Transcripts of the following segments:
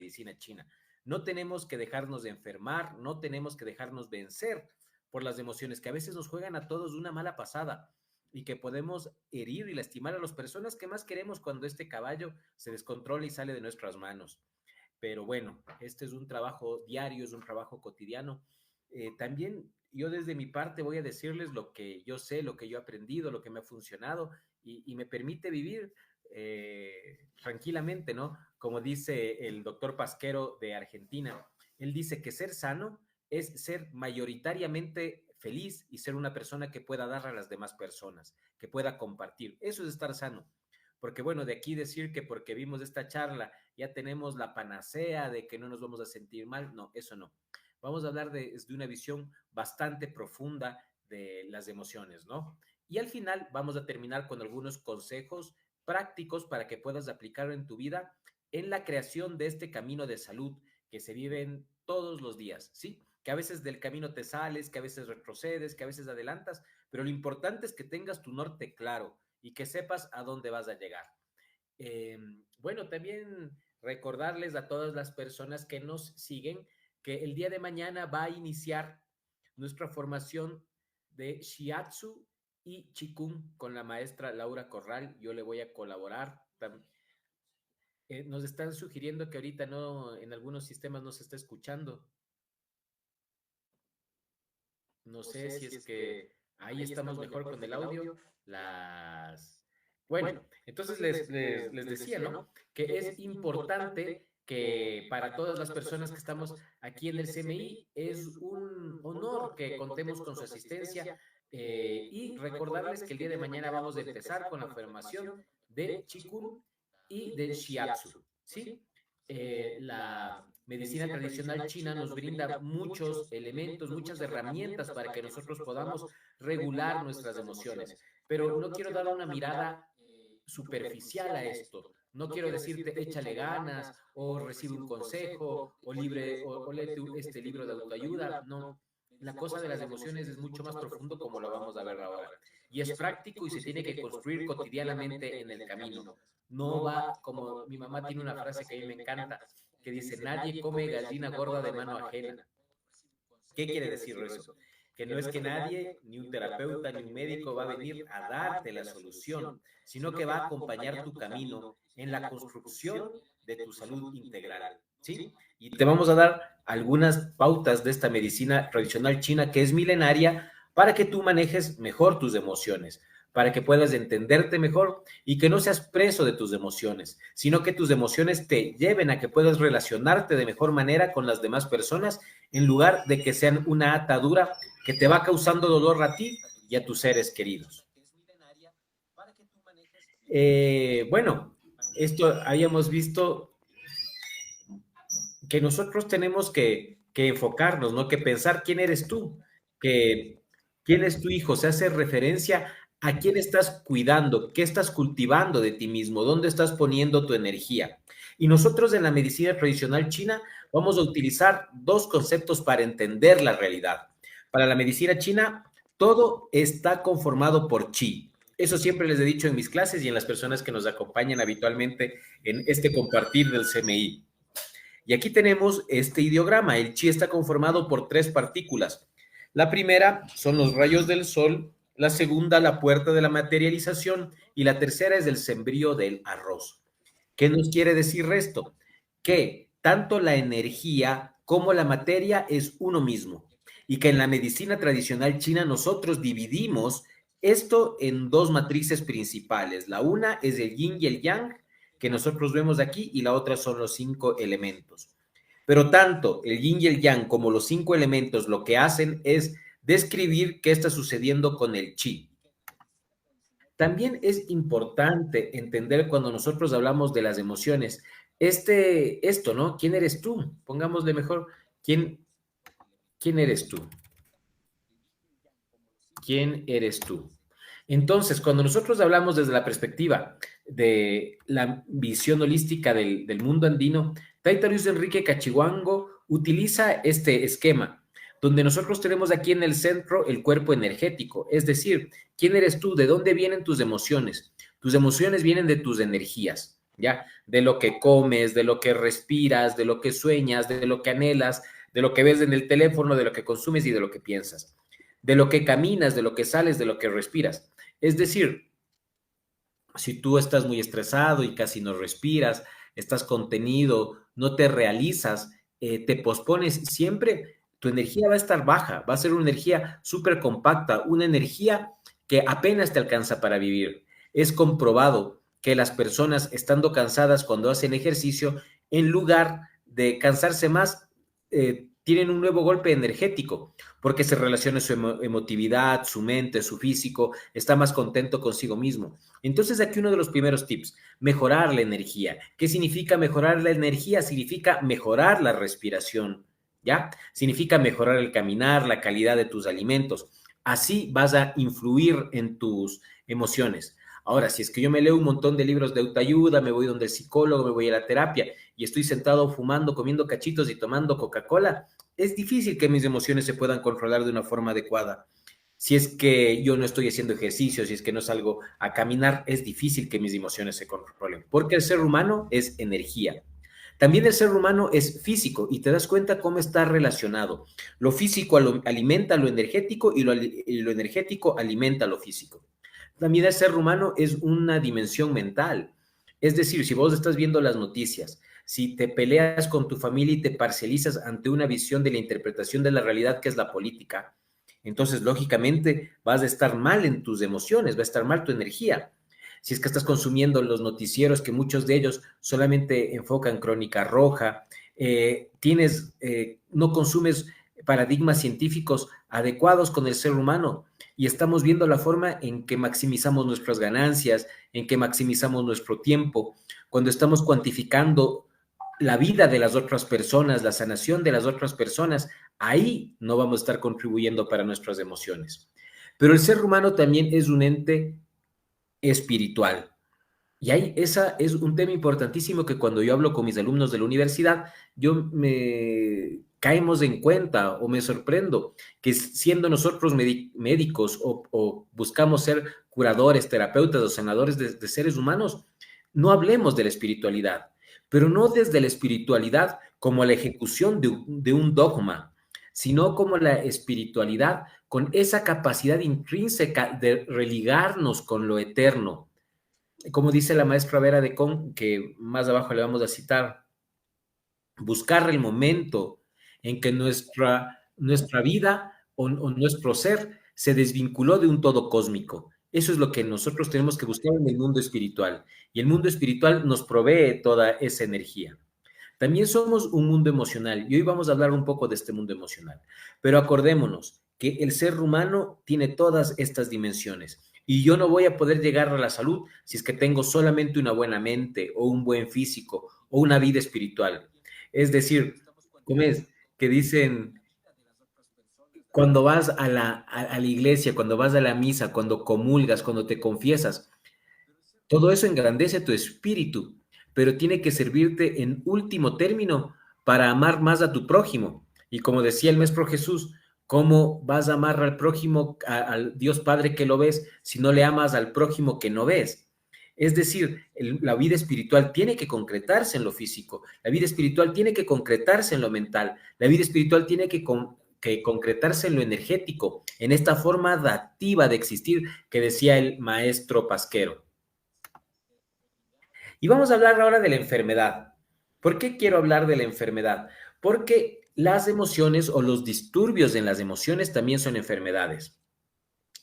medicina china. No tenemos que dejarnos de enfermar, no tenemos que dejarnos vencer por las emociones que a veces nos juegan a todos una mala pasada y que podemos herir y lastimar a las personas que más queremos cuando este caballo se descontrola y sale de nuestras manos. Pero bueno, este es un trabajo diario, es un trabajo cotidiano. También yo desde mi parte voy a decirles lo que yo sé, lo que yo he aprendido, lo que me ha funcionado y me permite vivir tranquilamente, ¿no? Como dice el doctor Pasquero de Argentina, él dice que ser sano es ser mayoritariamente feliz y ser una persona que pueda dar a las demás personas, que pueda compartir. Eso es estar sano. Porque bueno, de aquí decir que porque vimos esta charla ya tenemos la panacea de que no nos vamos a sentir mal, no, eso no. Vamos a hablar desde una visión bastante profunda de las emociones, ¿no? Y al final vamos a terminar con algunos consejos prácticos para que puedas aplicarlo en tu vida en la creación de este camino de salud que se vive todos los días, ¿sí? Que a veces del camino te sales, que a veces retrocedes, que a veces adelantas, pero lo importante es que tengas tu norte claro y que sepas a dónde vas a llegar. Bueno, también recordarles a todas las personas que nos siguen que el día de mañana va a iniciar nuestra formación de Shiatsu y Qigong con la maestra Laura Corral. Yo le voy a colaborar. Nos están sugiriendo que ahorita no, en algunos sistemas no se está escuchando. No sé si es que ahí estamos mejor con el audio. Bueno, entonces les decía, ¿no? Que es importante que para todas las personas que estamos aquí en el CMI es un honor que contemos con su asistencia y recordarles que el día de mañana vamos a empezar con la formación de Qigong y de Shiatsu, ¿sí? La medicina tradicional china nos brinda muchos elementos, muchas herramientas para que nosotros podamos regular nuestras emociones. Pero no quiero dar una mirada superficial a esto. No quiero decirte échale ganas o recibe un consejo o libre o léete este libro de autoayuda. No, la cosa de las emociones es mucho más profundo como lo vamos a ver ahora. Y es práctico y se tiene que construir cotidianamente en el camino. No va, como mi mamá tiene una frase que a mí me encanta, que dice, nadie come gallina gorda de mano ajena. ¿Qué quiere decir eso? Que no es que nadie, ni un terapeuta, ni un médico va a venir a darte la solución, sino que va a acompañar tu camino en la construcción de tu salud integral, ¿sí? Y te vamos a dar algunas pautas de esta medicina tradicional china que es milenaria para que tú manejes mejor tus emociones, para que puedas entenderte mejor y que no seas preso de tus emociones, sino que tus emociones te lleven a que puedas relacionarte de mejor manera con las demás personas en lugar de que sean una atadura que te va causando dolor a ti y a tus seres queridos. Bueno, esto habíamos visto que nosotros tenemos que enfocarnos, ¿no? Que pensar quién eres tú, que quién es tu hijo, se hace referencia a quién estás cuidando, qué estás cultivando de ti mismo, dónde estás poniendo tu energía. Y nosotros en la medicina tradicional china vamos a utilizar dos conceptos para entender la realidad. Para la medicina china, todo está conformado por chi. Eso siempre les he dicho en mis clases y en las personas que nos acompañan habitualmente en este compartir del CMI. Y aquí tenemos este ideograma. El chi está conformado por tres partículas. La primera son los rayos del sol, la segunda la puerta de la materialización y la tercera es el sembrío del arroz. ¿Qué nos quiere decir esto? Que tanto la energía como la materia es uno mismo y que en la medicina tradicional china nosotros dividimos esto en dos matrices principales. La una es el yin y el yang, que nosotros vemos aquí, y la otra son los 5 elementos. Pero tanto el yin y el yang como los 5 elementos lo que hacen es describir qué está sucediendo con el chi. También es importante entender cuando nosotros hablamos de las emociones, esto, ¿no? ¿Quién eres tú? Pongámosle mejor, ¿quién eres tú? ¿Quién eres tú? Entonces, cuando nosotros hablamos desde la perspectiva de la visión holística del mundo andino, Taita Luis Enrique Cachihuango utiliza este esquema, donde nosotros tenemos aquí en el centro el cuerpo energético, es decir, ¿quién eres tú? ¿De dónde vienen tus emociones? Tus emociones vienen de tus energías. ¿ya? De lo que comes, de lo que respiras, de lo que sueñas, de lo que anhelas, de lo que ves en el teléfono, de lo que consumes y de lo que piensas, de lo que caminas, de lo que sales, de lo que respiras. Es decir, si tú estás muy estresado y casi no respiras, estás contenido, no te realizas, te pospones, siempre tu energía va a estar baja, va a ser una energía súper compacta, una energía que apenas te alcanza para vivir. Es comprobado que las personas estando cansadas cuando hacen ejercicio, en lugar de cansarse más, tienen un nuevo golpe energético, porque se relaciona su emotividad, su mente, su físico, está más contento consigo mismo. Entonces, aquí uno de los primeros tips, mejorar la energía. ¿Qué significa mejorar la energía? Significa mejorar la respiración, ¿ya? Significa mejorar el caminar, la calidad de tus alimentos. Así vas a influir en tus emociones. Ahora, si es que yo me leo un montón de libros de autoayuda, me voy donde el psicólogo, me voy a la terapia y estoy sentado fumando, comiendo cachitos y tomando Coca-Cola, es difícil que mis emociones se puedan controlar de una forma adecuada. Si es que yo no estoy haciendo ejercicio, si es que no salgo a caminar, es difícil que mis emociones se controlen, porque el ser humano es energía. También el ser humano es físico y te das cuenta cómo está relacionado. Lo físico alimenta lo energético y lo energético alimenta lo físico. También el ser humano es una dimensión mental. Es decir, si vos estás viendo las noticias, si te peleas con tu familia y te parcializas ante una visión de la interpretación de la realidad que es la política, entonces lógicamente vas a estar mal en tus emociones, va a estar mal tu energía. Si es que estás consumiendo los noticieros, que muchos de ellos solamente enfocan crónica roja, no consumes paradigmas científicos adecuados con el ser humano y estamos viendo la forma en que maximizamos nuestras ganancias, en que maximizamos nuestro tiempo, cuando estamos cuantificando la vida de las otras personas, la sanación de las otras personas, ahí no vamos a estar contribuyendo para nuestras emociones. Pero el ser humano también es un ente espiritual. Y ahí esa es un tema importantísimo que cuando yo hablo con mis alumnos de la universidad, yo me caemos en cuenta o me sorprendo que siendo nosotros médicos o buscamos ser curadores, terapeutas o sanadores de seres humanos, no hablemos de la espiritualidad, pero no desde la espiritualidad como la ejecución de un dogma, sino como la espiritualidad con esa capacidad intrínseca de religarnos con lo eterno, como dice la maestra Vera de Con, que más abajo le vamos a citar, buscar el momento en que nuestra vida o nuestro ser se desvinculó de un todo cósmico. Eso es lo que nosotros tenemos que buscar en el mundo espiritual. Y el mundo espiritual nos provee toda esa energía. También somos un mundo emocional y hoy vamos a hablar un poco de este mundo emocional. Pero acordémonos que el ser humano tiene todas estas dimensiones y yo no voy a poder llegar a la salud si es que tengo solamente una buena mente o un buen físico o una vida espiritual. Es decir, ¿cómo es? Que dicen, cuando vas a la iglesia, cuando vas a la misa, cuando comulgas, cuando te confiesas, todo eso engrandece tu espíritu, pero tiene que servirte en último término para amar más a tu prójimo. Y como decía el Maestro Jesús, ¿cómo vas a amar al prójimo, al Dios Padre que lo ves, si no le amas al prójimo que no ves? Es decir, la vida espiritual tiene que concretarse en lo físico, la vida espiritual tiene que concretarse en lo mental, la vida espiritual tiene que concretarse en lo energético, en esta forma adaptiva de existir que decía el maestro Pasquero. Y vamos a hablar ahora de la enfermedad. ¿Por qué quiero hablar de la enfermedad? Porque las emociones o los disturbios en las emociones también son enfermedades.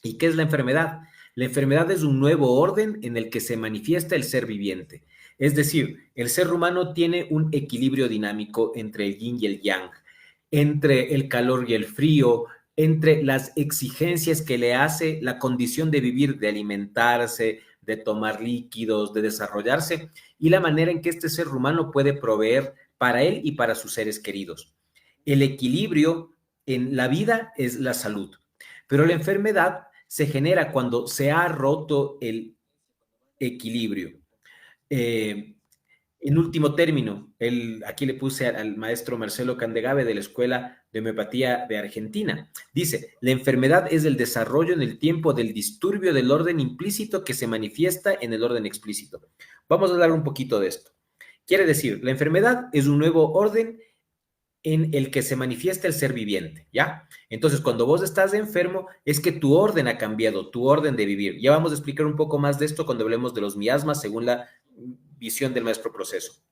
¿Y qué es la enfermedad? La enfermedad es un nuevo orden en el que se manifiesta el ser viviente. Es decir, el ser humano tiene un equilibrio dinámico entre el yin y el yang, entre el calor y el frío, entre las exigencias que le hace la condición de vivir, de alimentarse, de tomar líquidos, de desarrollarse, y la manera en que este ser humano puede proveer para él y para sus seres queridos. El equilibrio en la vida es la salud, pero la enfermedad se genera cuando se ha roto el equilibrio. Eh, En último término, aquí le puse al maestro Marcelo Candegave de la Escuela de Homeopatía de Argentina. Dice, la enfermedad es el desarrollo en el tiempo del disturbio del orden implícito que se manifiesta en el orden explícito. Vamos a hablar un poquito de esto. Quiere decir, la enfermedad es un nuevo orden en el que se manifiesta el ser viviente, ¿ya? Entonces, cuando vos estás enfermo, es que tu orden ha cambiado, tu orden de vivir. Ya vamos a explicar un poco más de esto cuando hablemos de los miasmas según la visión del maestro proceso.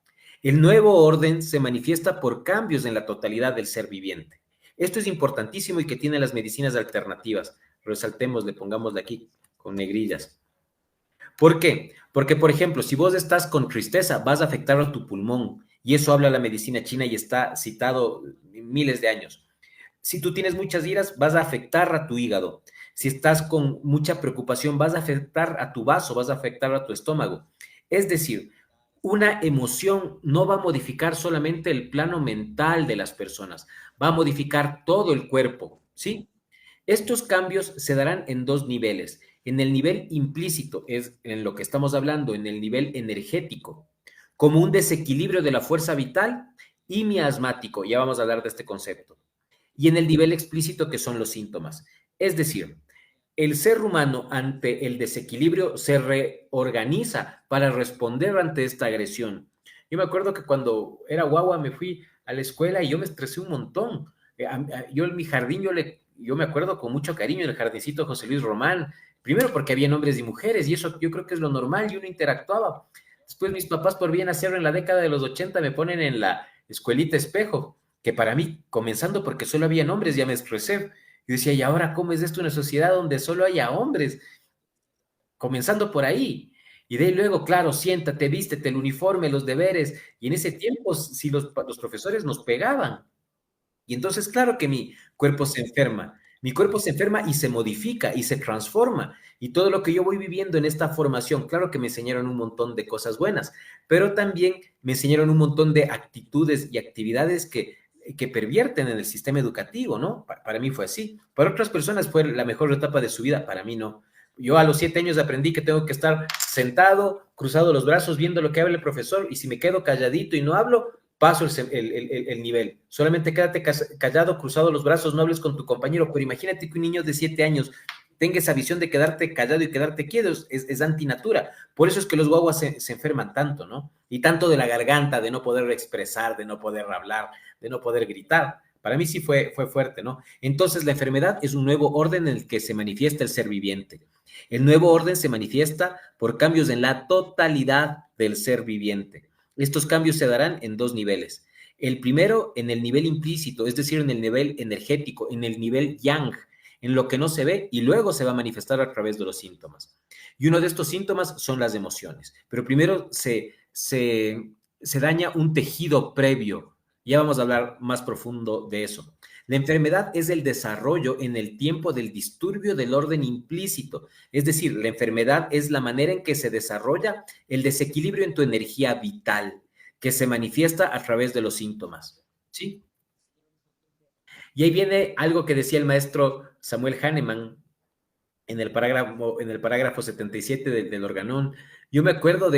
El nuevo orden se manifiesta por cambios en la totalidad del ser viviente. Esto es importantísimo y que tiene las medicinas alternativas. Resaltémosle, pongámosle aquí con negrillas. ¿Por qué? Porque, por ejemplo, si vos estás con tristeza, vas a afectar a tu pulmón. Y eso habla la medicina china y está citado miles de años. Si tú tienes muchas iras, vas a afectar a tu hígado. Si estás con mucha preocupación, vas a afectar a tu vaso, vas a afectar a tu estómago. Es decir, una emoción no va a modificar solamente el plano mental de las personas, va a modificar todo el cuerpo, ¿sí? Estos cambios se darán en dos niveles. En el nivel implícito, es en lo que estamos hablando, en el nivel energético, como un desequilibrio de la fuerza vital y miasmático. Ya vamos a hablar de este concepto. Y en el nivel explícito, que son los síntomas. Es decir, el ser humano ante el desequilibrio se reorganiza para responder ante esta agresión. Yo me acuerdo que cuando era guagua me fui a la escuela y yo me estresé un montón. Yo en mi jardín, yo me acuerdo con mucho cariño el jardincito José Luis Román, primero porque había hombres y mujeres y eso yo creo que es lo normal y uno interactuaba. Después mis papás por bien hacerlo en la década de los 80 me ponen en la escuelita Espejo, que para mí, comenzando porque solo había hombres, ya me estresé. Yo decía, ¿y ahora cómo es esto una sociedad donde solo haya hombres? Comenzando por ahí. Y de ahí luego, claro, siéntate, vístete, el uniforme, los deberes. Y en ese tiempo, si los profesores nos pegaban. Y entonces, claro que mi cuerpo se enferma. Mi cuerpo se enferma y se modifica y se transforma. Y todo lo que yo voy viviendo en esta formación, claro que me enseñaron un montón de cosas buenas, pero también me enseñaron un montón de actitudes y actividades que pervierten en el sistema educativo, ¿no? Para mí fue así. Para otras personas fue la mejor etapa de su vida, para mí no. Yo a los 7 años aprendí que tengo que estar sentado, cruzado los brazos, viendo lo que habla el profesor, y si me quedo calladito y no hablo, paso el nivel. Solamente quédate callado, cruzado los brazos, no hables con tu compañero. Pero imagínate que un niño de 7 años tenga esa visión de quedarte callado y quedarte quieto, es antinatura. Por eso es que los guaguas se enferman tanto, ¿no? Y tanto de la garganta, de no poder expresar, de no poder hablar, de no poder gritar. Para mí sí fue fuerte, ¿no? Entonces la enfermedad es un nuevo orden en el que se manifiesta el ser viviente. El nuevo orden se manifiesta por cambios en la totalidad del ser viviente. Estos cambios se darán en dos niveles. El primero, en el nivel implícito, es decir, en el nivel energético, en el nivel yang, en lo que no se ve y luego se va a manifestar a través de los síntomas. Y uno de estos síntomas son las emociones. Pero primero se daña un tejido previo. Ya vamos a hablar más profundo de eso. La enfermedad es el desarrollo en el tiempo del disturbio del orden implícito. Es decir, la enfermedad es la manera en que se desarrolla el desequilibrio en tu energía vital, que se manifiesta a través de los síntomas. ¿Sí? Y ahí viene algo que decía el maestro Samuel Hahnemann en el parágrafo 77 del Organón. Yo me acuerdo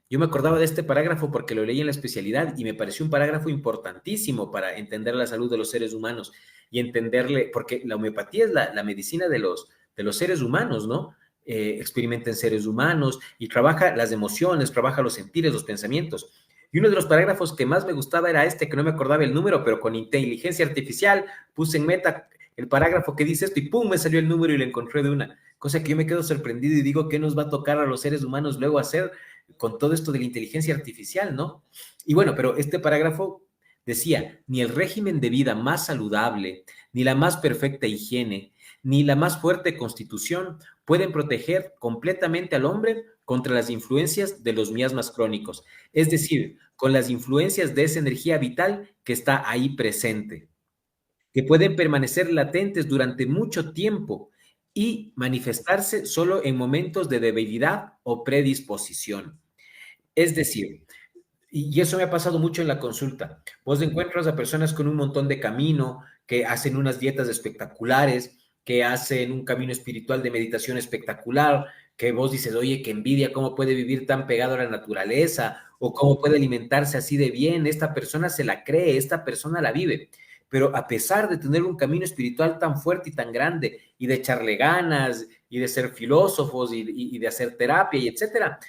yo me acordaba de este parágrafo porque lo leí en la especialidad y me pareció un parágrafo importantísimo para entender la salud de los seres humanos y entenderle, porque la homeopatía es la medicina de los seres humanos, ¿no? Experimenta en seres humanos y trabaja las emociones, trabaja los sentires, los pensamientos. Y uno de los parágrafos que más me gustaba era este, que no me acordaba el número, pero con inteligencia artificial puse en meta el parágrafo que dice esto y ¡pum! Me salió el número y lo encontré de una. Cosa que yo me quedo sorprendido y digo, ¿qué nos va a tocar a los seres humanos luego hacer con todo esto de la inteligencia artificial, ¿no? Y bueno, pero este parágrafo decía, ni el régimen de vida más saludable, ni la más perfecta higiene, ni la más fuerte constitución pueden proteger completamente al hombre contra las influencias de los miasmas crónicos, es decir, con las influencias de esa energía vital que está ahí presente, que pueden permanecer latentes durante mucho tiempo y manifestarse solo en momentos de debilidad o predisposición. Es decir, y eso me ha pasado mucho en la consulta. Vos encuentras a personas con un montón de camino, que hacen unas dietas espectaculares, que hacen un camino espiritual de meditación espectacular, que vos dices, oye, qué envidia, cómo puede vivir tan pegado a la naturaleza o cómo puede alimentarse así de bien. Esta persona se la cree, esta persona la vive. Pero a pesar de tener un camino espiritual tan fuerte y tan grande y de echarle ganas y de ser filósofos y de hacer terapia y etcétera,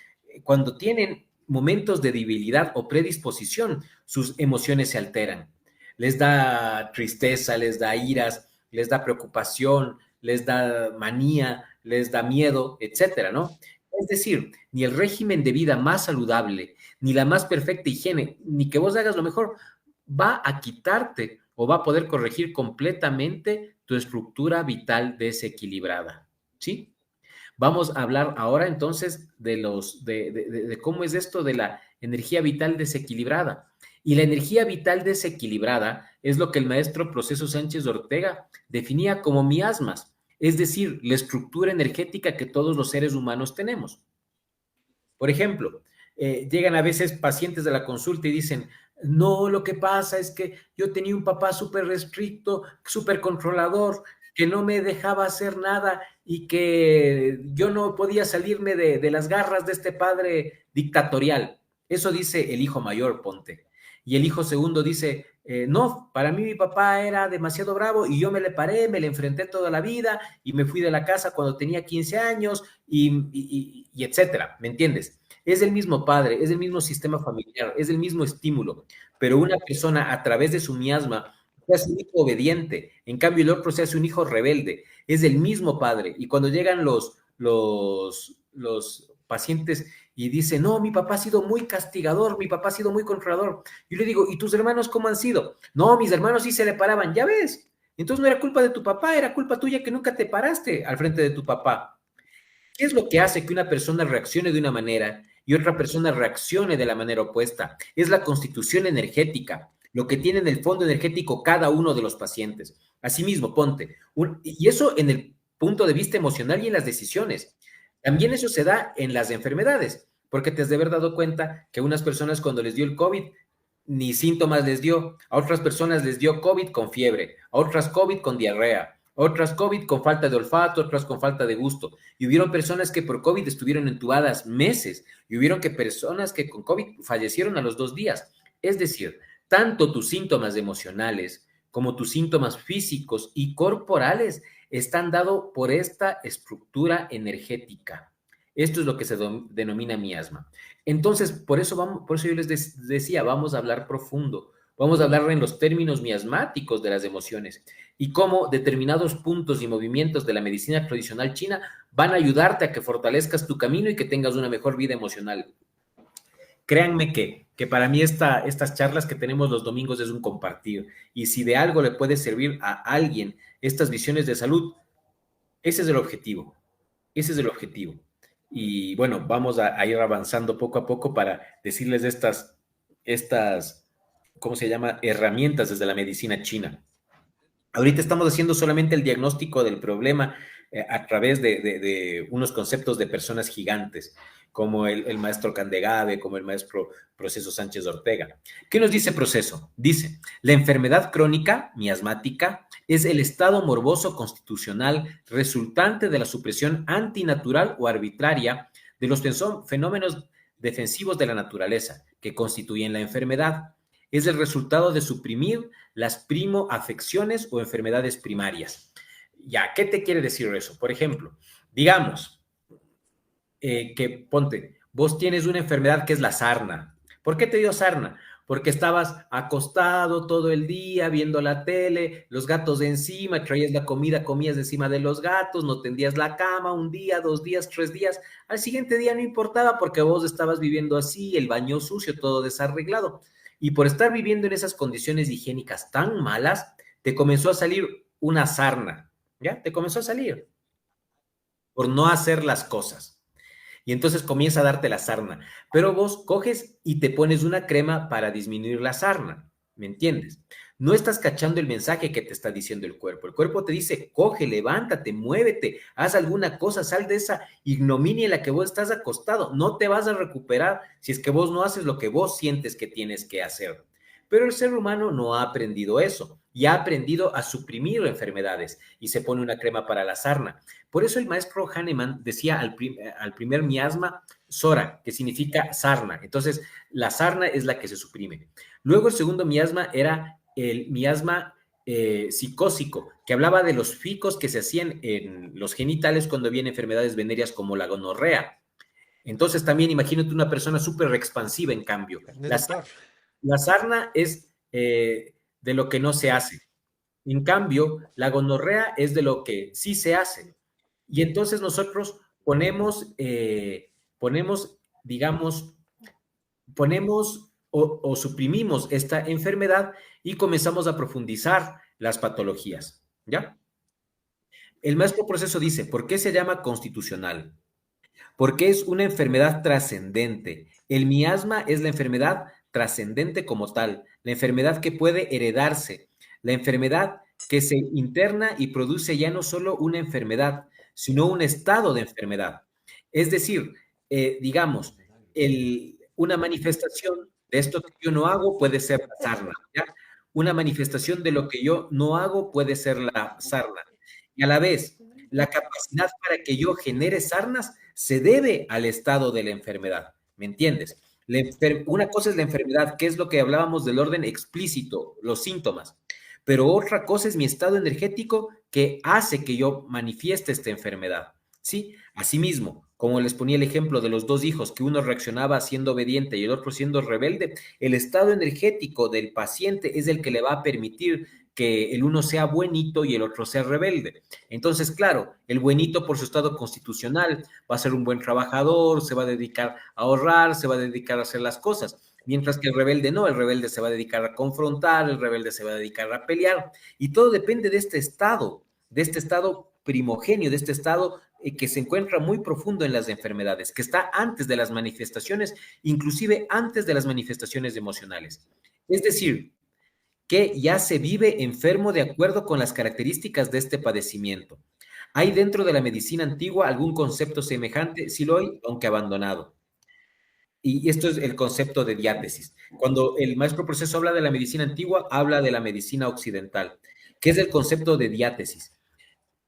cuando tienen momentos de debilidad o predisposición, sus emociones se alteran. Les da tristeza, les da iras, les da preocupación, les da manía, les da miedo, etcétera, ¿no? Es decir, ni el régimen de vida más saludable, ni la más perfecta higiene, ni que vos hagas lo mejor, va a quitarte o va a poder corregir completamente tu estructura vital desequilibrada, ¿sí? Vamos a hablar ahora entonces de cómo es esto de la energía vital desequilibrada. Y la energía vital desequilibrada es lo que el maestro Proceso Sánchez Ortega definía como miasmas, es decir, la estructura energética que todos los seres humanos tenemos. Por ejemplo, llegan a veces pacientes de la consulta y dicen, no, lo que pasa es que yo tenía un papá súper restricto, súper controlador, que no me dejaba hacer nada y que yo no podía salirme de las garras de este padre dictatorial. Eso dice el hijo mayor, ponte. Y el hijo segundo dice, no, para mí mi papá era demasiado bravo y yo me le paré, me le enfrenté toda la vida y me fui de la casa cuando tenía 15 años y etcétera, ¿me entiendes? Es el mismo padre, es el mismo sistema familiar, es el mismo estímulo, pero una persona a través de su miasma se hace un hijo obediente, en cambio el otro se hace un hijo rebelde, es el mismo padre, y cuando llegan los pacientes y dicen, no, mi papá ha sido muy castigador, mi papá ha sido muy controlador, yo le digo, ¿y tus hermanos cómo han sido? No, mis hermanos sí se le paraban, ya ves, entonces no era culpa de tu papá, era culpa tuya que nunca te paraste al frente de tu papá. ¿Qué es lo que hace que una persona reaccione de una manera y otra persona reaccione de la manera opuesta? Es la constitución energética, lo que tiene en el fondo energético cada uno de los pacientes. Asimismo, ponte, y eso en el punto de vista emocional y en las decisiones. También eso se da en las enfermedades, porque te has de haber dado cuenta que a unas personas cuando les dio el COVID, ni síntomas les dio, a otras personas les dio COVID con fiebre, a otras COVID con diarrea, otras COVID con falta de olfato, otras con falta de gusto. Y hubieron personas que por COVID estuvieron entubadas meses y hubieron que personas que con COVID fallecieron a los 2 días. Es decir, tanto tus síntomas emocionales como tus síntomas físicos y corporales están dados por esta estructura energética. Esto es lo que se denomina miasma. Entonces, por eso yo les decía, vamos a hablar profundo, vamos a hablar en los términos miasmáticos de las emociones y cómo determinados puntos y movimientos de la medicina tradicional china van a ayudarte a que fortalezcas tu camino y que tengas una mejor vida emocional. Créanme que para mí estas charlas que tenemos los domingos es un compartir. Y si de algo le puede servir a alguien estas visiones de salud, ese es el objetivo. Ese es el objetivo. Y bueno, vamos a ir avanzando poco a poco para decirles estas, ¿cómo se llama? Herramientas desde la medicina china. Ahorita estamos haciendo solamente el diagnóstico del problema a través de unos conceptos de personas gigantes, como el maestro Candegave, como el maestro Proceso Sánchez Ortega. ¿Qué nos dice Proceso? Dice, la enfermedad crónica miasmática es el estado morboso constitucional resultante de la supresión antinatural o arbitraria de los fenómenos defensivos de la naturaleza que constituyen la enfermedad. Es el resultado de suprimir las primoafecciones o enfermedades primarias. Ya, ¿qué te quiere decir eso? Por ejemplo, digamos que ponte, vos tienes una enfermedad que es la sarna. ¿Por qué te dio sarna? Porque estabas acostado todo el día viendo la tele, los gatos de encima, traías la comida, comías encima de los gatos, no tendías la cama un día, 2 días, 3 días. Al siguiente día no importaba porque vos estabas viviendo así, el baño sucio, todo desarreglado. Y por estar viviendo en esas condiciones higiénicas tan malas, te comenzó a salir una sarna, ¿ya? Te comenzó a salir por no hacer las cosas. Y entonces comienza a darte la sarna. Pero vos coges y te pones una crema para disminuir la sarna, ¿me entiendes? No estás cachando el mensaje que te está diciendo el cuerpo. El cuerpo te dice, coge, levántate, muévete, haz alguna cosa, sal de esa ignominia en la que vos estás acostado. No te vas a recuperar si es que vos no haces lo que vos sientes que tienes que hacer. Pero el ser humano no ha aprendido eso y ha aprendido a suprimir enfermedades y se pone una crema para la sarna. Por eso el maestro Hahnemann decía al primer miasma, sora, que significa sarna. Entonces, la sarna es la que se suprime. Luego el segundo miasma era el miasma psicósico, que hablaba de los ficos que se hacían en los genitales cuando había enfermedades venéreas como la gonorrea. Entonces también imagínate una persona súper expansiva, en cambio. La sarna es de lo que no se hace. En cambio, la gonorrea es de lo que sí se hace. Y entonces nosotros digamos, ponemos o suprimimos esta enfermedad y comenzamos a profundizar las patologías, ¿ya? El maestro proceso dice, ¿por qué se llama constitucional? Porque es una enfermedad trascendente. El miasma es la enfermedad trascendente como tal, la enfermedad que puede heredarse, la enfermedad que se interna y produce ya no solo una enfermedad, sino un estado de enfermedad. Es decir, digamos, una manifestación de esto que yo no hago puede ser la sarna, ¿ya? Una manifestación de lo que yo no hago puede ser la sarna. Y a la vez, la capacidad para que yo genere sarnas se debe al estado de la enfermedad, ¿me entiendes? Una cosa es la enfermedad, que es lo que hablábamos del orden explícito, los síntomas, pero otra cosa es mi estado energético que hace que yo manifieste esta enfermedad, ¿sí? Asimismo, como les ponía el ejemplo de los dos hijos, que uno reaccionaba siendo obediente y el otro siendo rebelde, el estado energético del paciente es el que le va a permitir que el uno sea buenito y el otro sea rebelde. Entonces, claro, el buenito por su estado constitucional va a ser un buen trabajador, se va a dedicar a ahorrar, se va a dedicar a hacer las cosas, mientras que el rebelde no, el rebelde se va a dedicar a confrontar, el rebelde se va a dedicar a pelear, y todo depende de este estado primogenio, de este estado que se encuentra muy profundo en las enfermedades, que está antes de las manifestaciones, inclusive antes de las manifestaciones emocionales. Es decir, que ya se vive enfermo de acuerdo con las características de este padecimiento. ¿Hay dentro de la medicina antigua algún concepto semejante? Sí lo hay, aunque abandonado. Y esto es el concepto de diátesis. Cuando el maestro proceso habla de la medicina antigua, habla de la medicina occidental, que es el concepto de diátesis.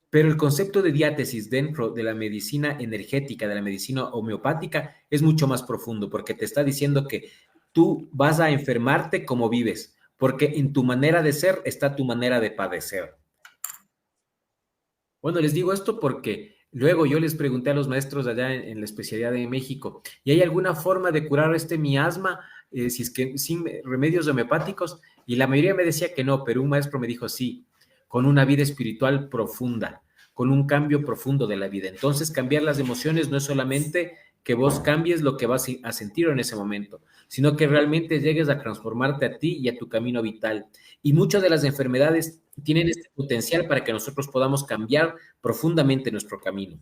Pero el concepto de diátesis dentro de la medicina energética, de la medicina homeopática, es mucho más profundo, porque te está diciendo que tú vas a enfermarte como vives, porque en tu manera de ser está tu manera de padecer. Bueno, les digo esto porque luego yo les pregunté a los maestros allá en la especialidad de México, ¿y hay alguna forma de curar este miasma, si es que sin remedios homeopáticos? Y la mayoría me decía que no, pero un maestro me dijo sí, con una vida espiritual profunda, con un cambio profundo de la vida. Entonces, cambiar las emociones no es solamente que vos cambies lo que vas a sentir en ese momento, sino que realmente llegues a transformarte a ti y a tu camino vital. Y muchas de las enfermedades tienen este potencial para que nosotros podamos cambiar profundamente nuestro camino.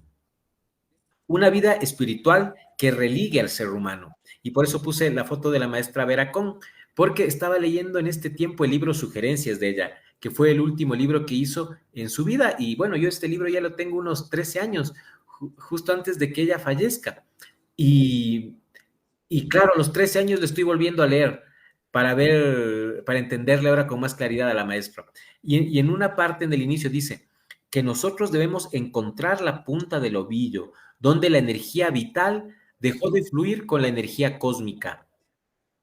Una vida espiritual que religue al ser humano. Y por eso puse la foto de la maestra Vera Con, porque estaba leyendo en este tiempo el libro Sugerencias de ella, que fue el último libro que hizo en su vida. Y bueno, yo este libro ya lo tengo unos 13 años, justo antes de que ella fallezca. Y, y claro, a los 13 años le estoy volviendo a leer para ver, para entenderle ahora con más claridad a la maestra. Y en una parte en el inicio dice que nosotros debemos encontrar la punta del ovillo, donde la energía vital dejó de fluir con la energía cósmica.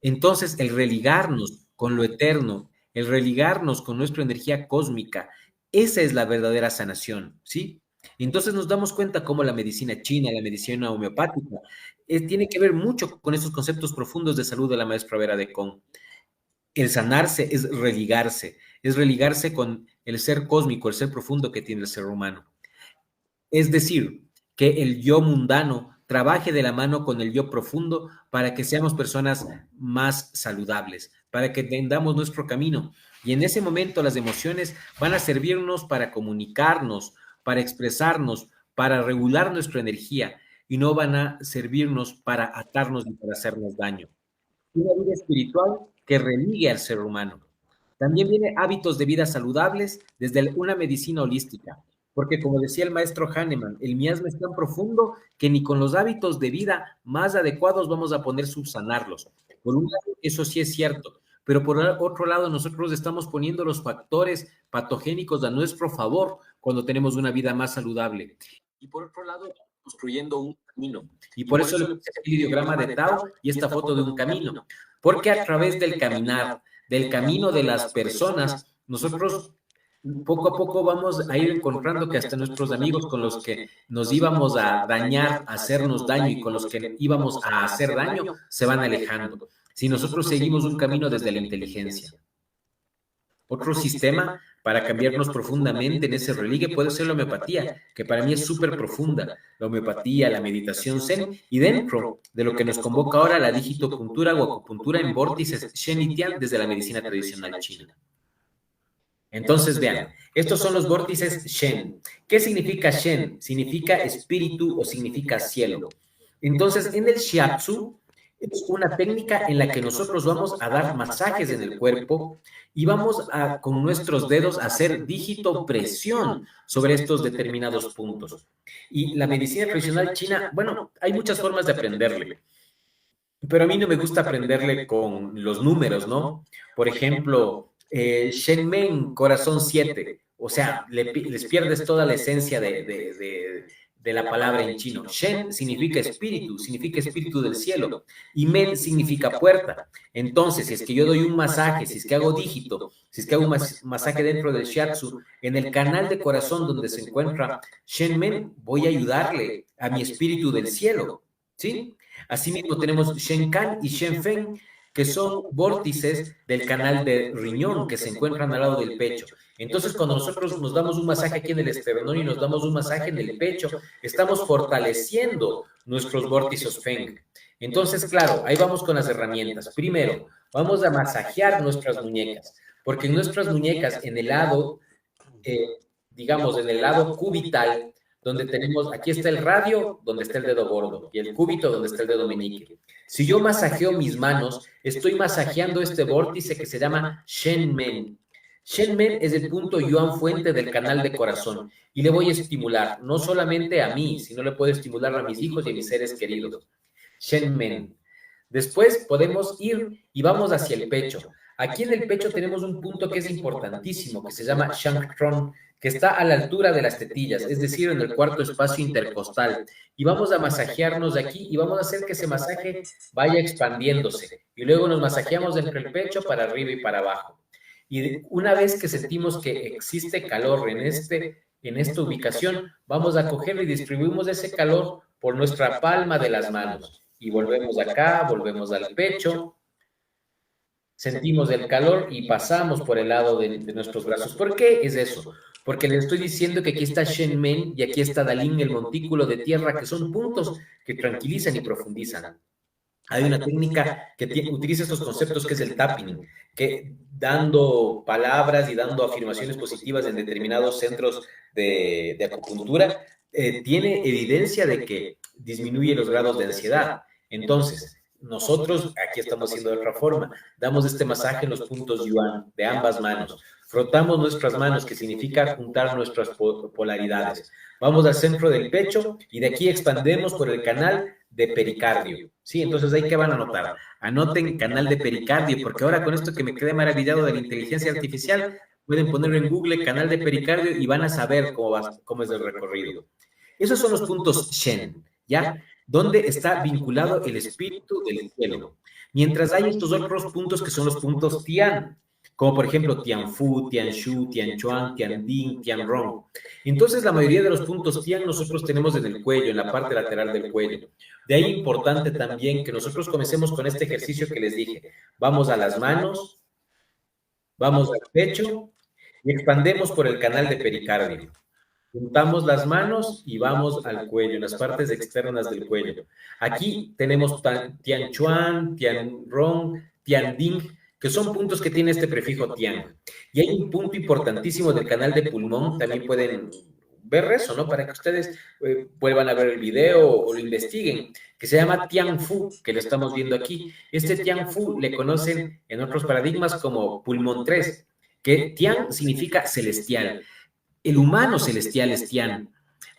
Entonces, el religarnos con lo eterno, el religarnos con nuestra energía cósmica, esa es la verdadera sanación, ¿sí? Entonces nos damos cuenta cómo la medicina china, la medicina homeopática, tiene que ver mucho con estos conceptos profundos de salud de la maestra Vera de Con. El sanarse es religarse con el ser cósmico, el ser profundo que tiene el ser humano. Es decir, que el yo mundano trabaje de la mano con el yo profundo para que seamos personas más saludables, para que tengamos nuestro camino. Y en ese momento las emociones van a servirnos para comunicarnos, para expresarnos, para regular nuestra energía y no van a servirnos para atarnos y para hacernos daño. Una vida espiritual que religue al ser humano. También viene hábitos de vida saludables desde una medicina holística, porque como decía el maestro Hahnemann, el miasma es tan profundo que ni con los hábitos de vida más adecuados vamos a poder subsanarlos. Por un lado, eso sí es cierto, pero por otro lado nosotros estamos poniendo los factores patogénicos a nuestro favor cuando tenemos una vida más saludable. Y por otro lado, construyendo un camino. Y por eso le puse el ideograma de Tao y esta foto de un camino. Porque a través del caminar, del camino de las personas, nosotros poco a poco vamos a ir encontrando que hasta nuestros amigos con los que nos íbamos a dañar, a hacernos daño y con los que íbamos a hacer daño, se van alejando. Si nosotros seguimos un camino desde la inteligencia. Otro sistema para cambiarnos profundamente en ese religue puede ser la homeopatía, que para mí es súper profunda. La homeopatía, la meditación zen y dentro de lo que nos convoca ahora la digitopuntura o acupuntura en vórtices Shen y Tian desde la medicina tradicional china. Entonces, vean, estos son los vórtices Shen. ¿Qué significa Shen? Significa espíritu o significa cielo. Entonces, en el Shiatsu es una técnica en la que nosotros vamos a dar masajes en el cuerpo y vamos a, con nuestros dedos, a hacer digitopresión sobre estos determinados puntos. Y la medicina tradicional china, bueno, hay muchas formas de aprenderle, pero a mí no me gusta aprenderle con los números, ¿no? Por ejemplo, Shen Men, corazón 7, o sea, les pierdes toda la esencia de la palabra en chino. Shen significa espíritu del cielo, y Men significa puerta. Entonces, si es que yo doy un masaje, si es que hago dígito, si es que hago un masaje dentro del shiatsu, en el canal de corazón donde se encuentra Shen Men, voy a ayudarle a mi espíritu del cielo, ¿sí? Asimismo tenemos Shen Kan y Shen Fen, que son vórtices del canal de riñón que se encuentran al lado del pecho. Entonces, cuando nosotros nos damos un masaje aquí en el esternón y nos damos un masaje en el pecho, estamos fortaleciendo nuestros vórtices Feng. Entonces, claro, ahí vamos con las herramientas. Primero, vamos a masajear nuestras muñecas, porque en nuestras muñecas, en el lado, digamos, en el lado cubital, donde tenemos, aquí está el radio, donde está el dedo gordo, y el cúbito, donde está el dedo meñique. Si yo masajeo mis manos, estoy masajeando este vórtice que se llama Shen Men. Shen Men es el punto yuan fuente del canal de corazón, y le voy a estimular, no solamente a mí, sino le puedo estimular a mis hijos y a mis seres queridos. Shen Men. Después podemos ir y vamos hacia el pecho. Aquí en el pecho tenemos un punto que es importantísimo, que se llama Shangtron, que está a la altura de las tetillas, es decir, en el cuarto espacio intercostal. Y vamos a masajearnos de aquí y vamos a hacer que ese masaje vaya expandiéndose. Y luego nos masajeamos entre el pecho para arriba y para abajo. Y una vez que sentimos que existe calor en esta ubicación, vamos a coger y distribuimos ese calor por nuestra palma de las manos. Y volvemos acá, volvemos al pecho, sentimos el calor y pasamos por el lado de nuestros brazos. ¿Por qué es eso? Porque les estoy diciendo que aquí está Shen Men y aquí está Dalín, el montículo de tierra, que son puntos que tranquilizan y profundizan. Hay una técnica que utiliza estos conceptos que es el tapping, que dando palabras y dando afirmaciones positivas en determinados centros de acupuntura, tiene evidencia de que disminuye los grados de ansiedad. Entonces, nosotros, aquí estamos haciendo de otra forma, damos este masaje en los puntos yuan de ambas manos. Frotamos nuestras manos, que significa juntar nuestras polaridades. Vamos al centro del pecho y de aquí expandemos por el canal de pericardio. Sí, entonces ahí que van a notar. Anoten canal de pericardio, porque ahora con esto que me quedé maravillado de la inteligencia artificial, pueden ponerlo en Google canal de pericardio y van a saber cómo es el recorrido. Esos son los puntos Shen, ¿ya? Donde está vinculado el espíritu del cielo. Mientras hay estos otros puntos que son los puntos Tian, como por ejemplo Tianfu, Tianshu, Tianchuan, Tianding, Tianrong. Entonces la mayoría de los puntos Tian nosotros tenemos en el cuello, en la parte lateral del cuello. De ahí importante también que nosotros comencemos con este ejercicio que les dije. Vamos a las manos, vamos al pecho y expandemos por el canal de pericardio. Juntamos las manos y vamos al cuello, en las partes externas del cuello. Aquí tenemos Tianchuan, Tianrong, Tianding, que son puntos que tiene este prefijo Tian. Y hay un punto importantísimo del canal de pulmón, también pueden ver eso, ¿no? Para que ustedes vuelvan a ver el video o lo investiguen, que se llama Tianfu, que lo estamos viendo aquí. Este Tianfu le conocen en otros paradigmas como pulmón 3, que Tian significa celestial. El humano celestial es Tian.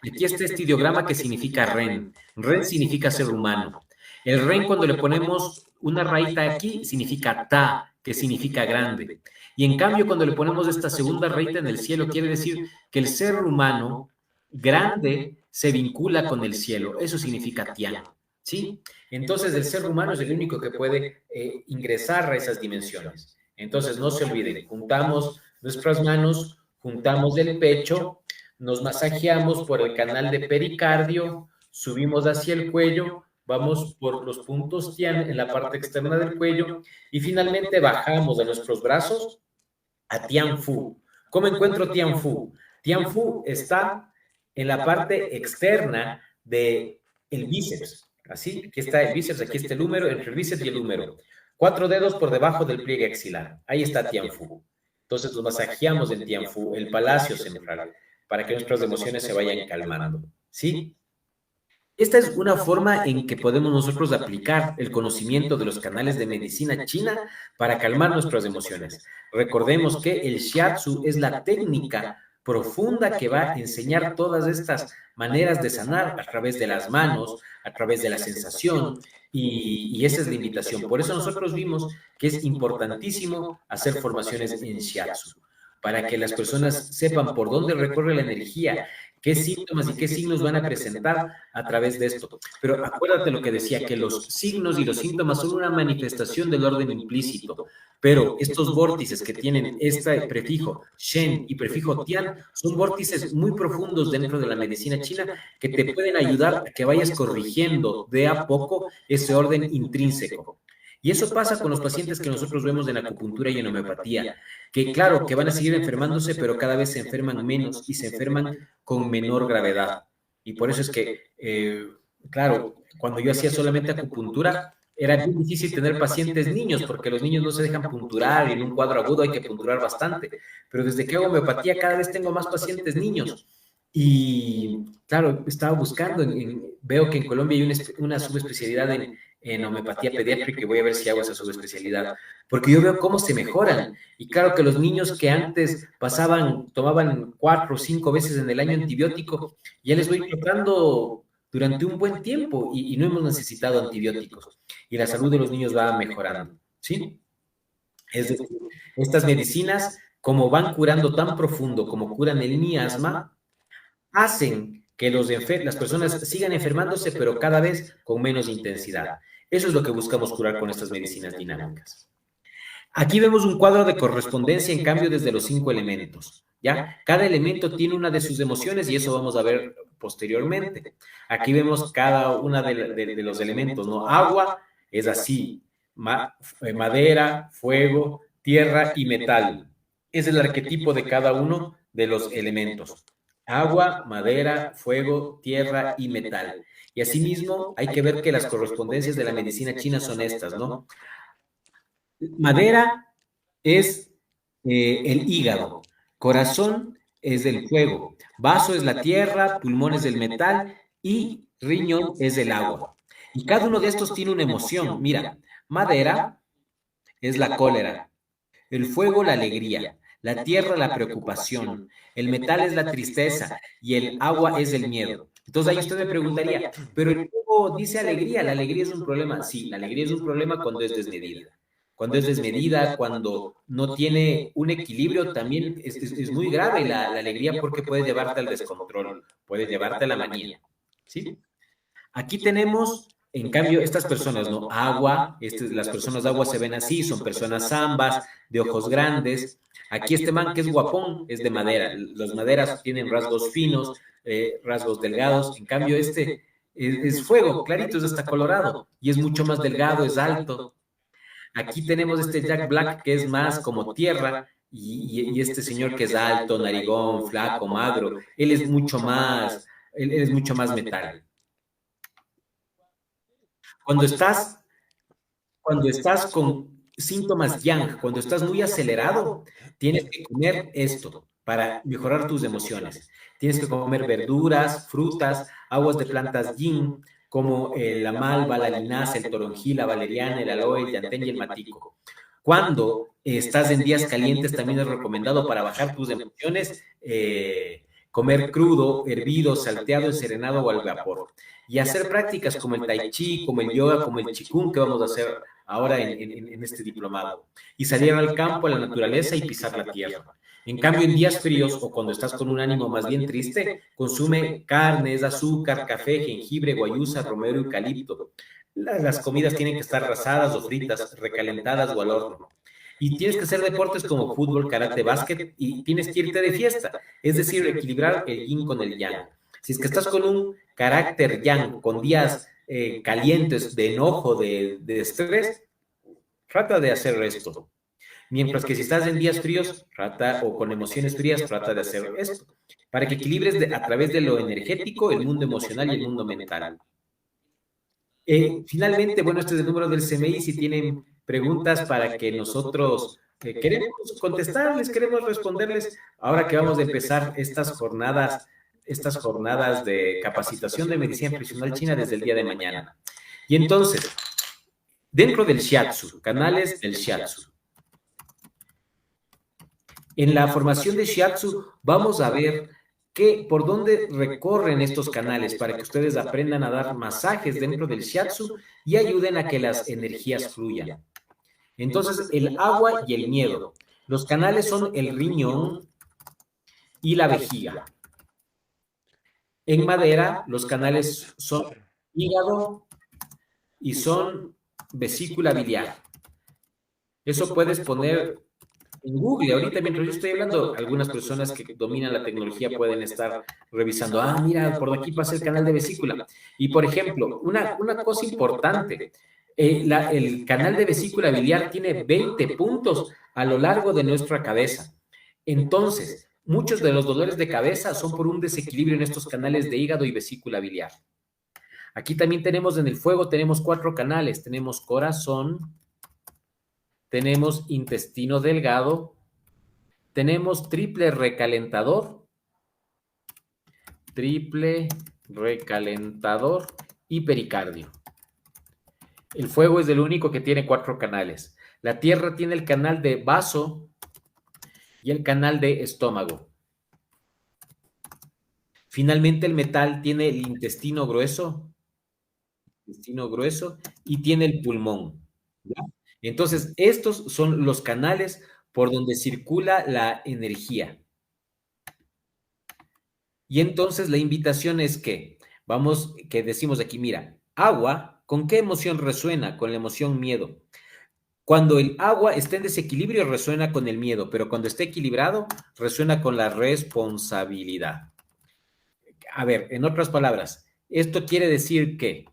Aquí está este ideograma que significa Ren. Ren significa ser humano. El Ren, cuando le ponemos una rayita aquí, significa Ta, que significa grande. Y en cambio, cuando le ponemos esta segunda rayita en el cielo, quiere decir que el ser humano grande se vincula con el cielo. Eso significa Tian, ¿sí? Entonces, el ser humano es el único que puede ingresar a esas dimensiones. Entonces, no se olviden, juntamos nuestras manos, juntamos el pecho, nos masajeamos por el canal de pericardio, subimos hacia el cuello, vamos por los puntos Tian en la parte externa del cuello y finalmente bajamos de nuestros brazos a Tian Fu. ¿Cómo encuentro Tian Fu? Tian Fu está en la parte externa del bíceps. Así, aquí está el bíceps, aquí está el húmero, entre el bíceps y el húmero. 4 dedos por debajo del pliegue axilar. Ahí está Tian Fu. Entonces nos masajeamos en Tian Fu, el palacio central, para que nuestras emociones se vayan calmando. ¿Sí? Esta es una forma en que podemos nosotros aplicar el conocimiento de los canales de medicina china para calmar nuestras emociones. Recordemos que el shiatsu es la técnica profunda que va a enseñar todas estas maneras de sanar a través de las manos, a través de la sensación, y esa es la invitación. Por eso nosotros vimos que es importantísimo hacer formaciones en shiatsu, para que las personas sepan por dónde recorre la energía, qué síntomas y qué signos van a presentar a través de esto. Pero acuérdate lo que decía, que los signos y los síntomas son una manifestación del orden implícito, pero estos vórtices que tienen este prefijo Shen y prefijo Tian son vórtices muy profundos dentro de la medicina china que te pueden ayudar a que vayas corrigiendo de a poco ese orden intrínseco. Y eso pasa con los pacientes que nosotros vemos en acupuntura y en homeopatía, que claro, que van a seguir enfermándose, pero cada vez se enferman menos y se enferman con menor gravedad. Y por eso es que, claro, cuando yo hacía solamente acupuntura, era bien difícil tener pacientes niños, porque los niños no se dejan punturar y en un cuadro agudo hay que punturar bastante. Pero desde que hago homeopatía, cada vez tengo más pacientes niños. Y claro, estaba buscando, veo que en Colombia hay una subespecialidad en homeopatía pediátrica y voy a ver si hago esa subespecialidad, porque yo veo cómo se mejoran. Y claro que los niños que antes tomaban 4 o 5 veces en el año antibiótico, ya les voy tratando durante un buen tiempo y no hemos necesitado antibióticos. Y la salud de los niños va mejorando, ¿sí? Es decir, estas medicinas, como van curando tan profundo como curan el miasma, hacen que las personas sigan enfermándose, pero cada vez con menos intensidad. Eso es lo que buscamos curar con estas medicinas dinámicas. Aquí vemos un cuadro de correspondencia, en cambio, desde los 5 elementos, ¿ya? Cada elemento tiene una de sus emociones y eso vamos a ver posteriormente. Aquí vemos cada una de los elementos, ¿no? Agua es así, madera, fuego, tierra y metal. Es el arquetipo de cada uno de los elementos. Agua, madera, fuego, tierra y metal. Y asimismo, hay que ver que las correspondencias de la medicina china son estas, ¿no? Madera es el hígado, corazón es del fuego, vaso es la tierra, pulmón es el metal y riñón es el agua. Y cada uno de estos tiene una emoción. Mira, madera es la cólera, el fuego la alegría, la tierra la preocupación, el metal es la tristeza y el agua es el miedo. Entonces ahí usted me preguntaría, pero el fuego dice alegría, ¿la alegría es un problema? Sí, la alegría es un problema cuando es desmedida. Cuando es desmedida, cuando no tiene un equilibrio, también es muy grave la alegría porque puede llevarte al descontrol, puede llevarte a la manía. ¿Sí? Aquí tenemos, en cambio, estas personas, ¿no? Agua, las personas de agua se ven así, son personas zambas, de ojos grandes. Aquí este man que es guapón, es de madera. Las maderas tienen rasgos finos, rasgos delgados. En cambio, este es fuego, clarito, es hasta colorado. Y es mucho más delgado, es alto. Aquí tenemos este Jack Black que es más como tierra y este señor que es alto, narigón, flaco, magro. Él es mucho más metal. Cuando estás con síntomas yang, cuando estás muy acelerado, tienes que comer esto para mejorar tus emociones. Tienes que comer verduras, frutas, aguas de plantas yin, como la malva, la linaza, el toronjil, la valeriana, el aloe, el llantén y el matico. Cuando estás en días calientes, también es recomendado para bajar tus emociones comer crudo, hervido, salteado, enserenado o al vapor. Y hacer prácticas como el tai chi, como el yoga, como el qigong que vamos a hacer ahora en este diplomado, y salir al campo, a la naturaleza y pisar la tierra. En cambio, en días fríos o cuando estás con un ánimo más bien triste, consume carnes, azúcar, café, jengibre, guayusa, romero, eucalipto. Las comidas tienen que estar rasadas o fritas, recalentadas o al horno. Y tienes que hacer deportes como fútbol, karate, básquet y tienes que irte de fiesta. Es decir, equilibrar el yin con el yang. Si es que estás con un carácter yang, con días calientes, de enojo, de estrés, trata de hacer esto. Mientras que si estás en días fríos, trata, o con emociones frías, trata de hacer esto. Para que equilibres a través de lo energético, el mundo emocional y el mundo mental. Finalmente, bueno, este es el número del CMI. Si tienen preguntas para que nosotros queremos contestarles, queremos responderles, ahora que vamos a empezar estas jornadas de capacitación de medicina tradicional china desde el día de mañana. Y entonces, dentro del Shiatsu, canales del Shiatsu. En la formación de Shiatsu vamos a ver por dónde recorren estos canales para que ustedes aprendan a dar masajes dentro del Shiatsu y ayuden a que las energías fluyan. Entonces, el agua y el miedo. Los canales son el riñón y la vejiga. En madera, los canales son hígado y son vesícula biliar. Eso puedes poner en Google. Ahorita, mientras yo estoy hablando, algunas personas que dominan la tecnología pueden estar revisando. Ah, mira, por aquí pasa el canal de vesícula. Y, por ejemplo, una cosa importante, el canal de vesícula biliar tiene 20 puntos a lo largo de nuestra cabeza. Entonces, muchos de los dolores de cabeza son por un desequilibrio en estos canales de hígado y vesícula biliar. Aquí también tenemos en el fuego, tenemos 4 canales. Tenemos corazón, tenemos intestino delgado, tenemos triple recalentador y pericardio. El fuego es el único que tiene 4 canales. La tierra tiene el canal de vaso y el canal de estómago. Finalmente, el metal tiene el intestino grueso y tiene el pulmón. ¿Ya? Entonces, estos son los canales por donde circula la energía. Y entonces la invitación es que decimos aquí, mira, agua, ¿con qué emoción resuena? Con la emoción miedo. Cuando el agua está en desequilibrio, resuena con el miedo, pero cuando está equilibrado, resuena con la responsabilidad. A ver, en otras palabras, esto quiere decir que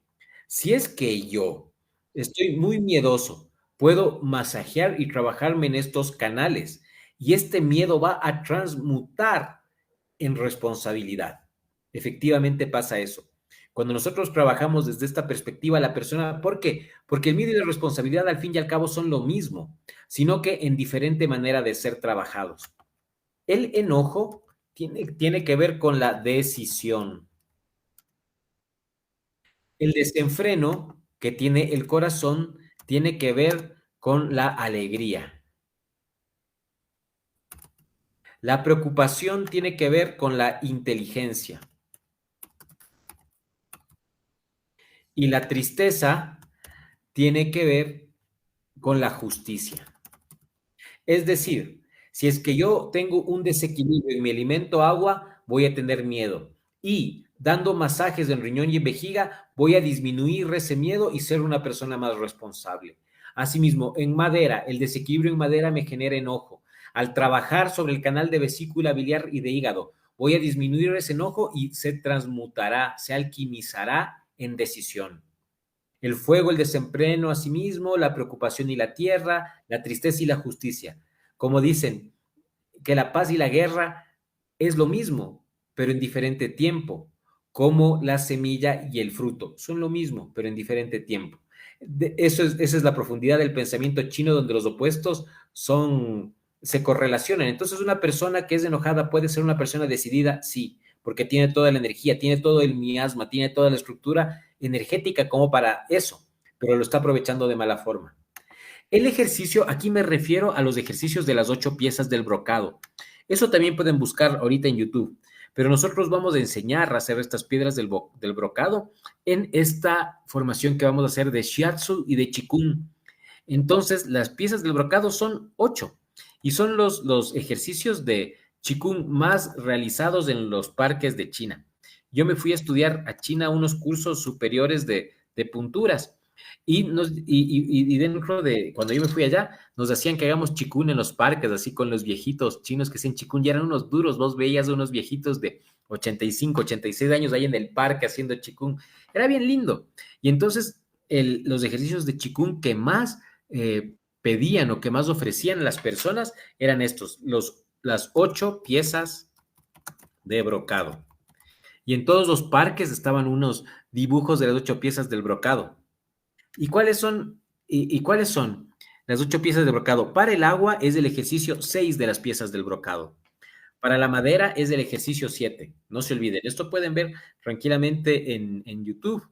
si es que yo estoy muy miedoso, puedo masajear y trabajarme en estos canales y este miedo va a transmutar en responsabilidad. Efectivamente pasa eso. Cuando nosotros trabajamos desde esta perspectiva, la persona, ¿por qué? Porque el miedo y la responsabilidad al fin y al cabo son lo mismo, sino que en diferente manera de ser trabajados. El enojo tiene que ver con la decisión. El desenfreno que tiene el corazón tiene que ver con la alegría. La preocupación tiene que ver con la inteligencia. Y la tristeza tiene que ver con la justicia. Es decir, si es que yo tengo un desequilibrio y me alimento agua, voy a tener miedo. Y dando masajes en riñón y en vejiga, voy a disminuir ese miedo y ser una persona más responsable. Asimismo, en madera, el desequilibrio en madera me genera enojo. Al trabajar sobre el canal de vesícula biliar y de hígado, voy a disminuir ese enojo y se transmutará, se alquimizará en decisión. El fuego, el desenfreno a sí mismo, la preocupación y la tierra, la tristeza y la justicia. Como dicen, que la paz y la guerra es lo mismo, pero en diferente tiempo, como la semilla y el fruto. Son lo mismo, pero en diferente tiempo. Esa es la profundidad del pensamiento chino, donde los opuestos se correlacionan. Entonces, una persona que es enojada puede ser una persona decidida, sí, porque tiene toda la energía, tiene todo el miasma, tiene toda la estructura energética como para eso, pero lo está aprovechando de mala forma. El ejercicio, aquí me refiero a los ejercicios de las 8 piezas del brocado. Eso también pueden buscar ahorita en YouTube, pero nosotros vamos a enseñar a hacer estas piedras del brocado en esta formación que vamos a hacer de Shiatsu y de Qigong. Entonces, las piezas del brocado son 8 y son los ejercicios de Qigong más realizados en los parques de China. Yo me fui a estudiar a China unos cursos superiores de punturas y dentro de, cuando yo me fui allá, nos hacían que hagamos Qigong en los parques, así con los viejitos chinos que hacían Qigong, y eran unos duros, vos veías unos viejitos de 85, 86 años ahí en el parque haciendo Qigong. Era bien lindo. Y entonces los ejercicios de Qigong que más pedían o que más ofrecían a las personas eran estos, las 8 piezas de brocado. Y en todos los parques estaban unos dibujos de las 8 piezas del brocado. ¿Y cuáles son? ¿Y cuáles son las 8 piezas de brocado? Para el agua es el ejercicio 6 de las piezas del brocado. Para la madera es el ejercicio 7. No se olviden. Esto pueden ver tranquilamente en YouTube.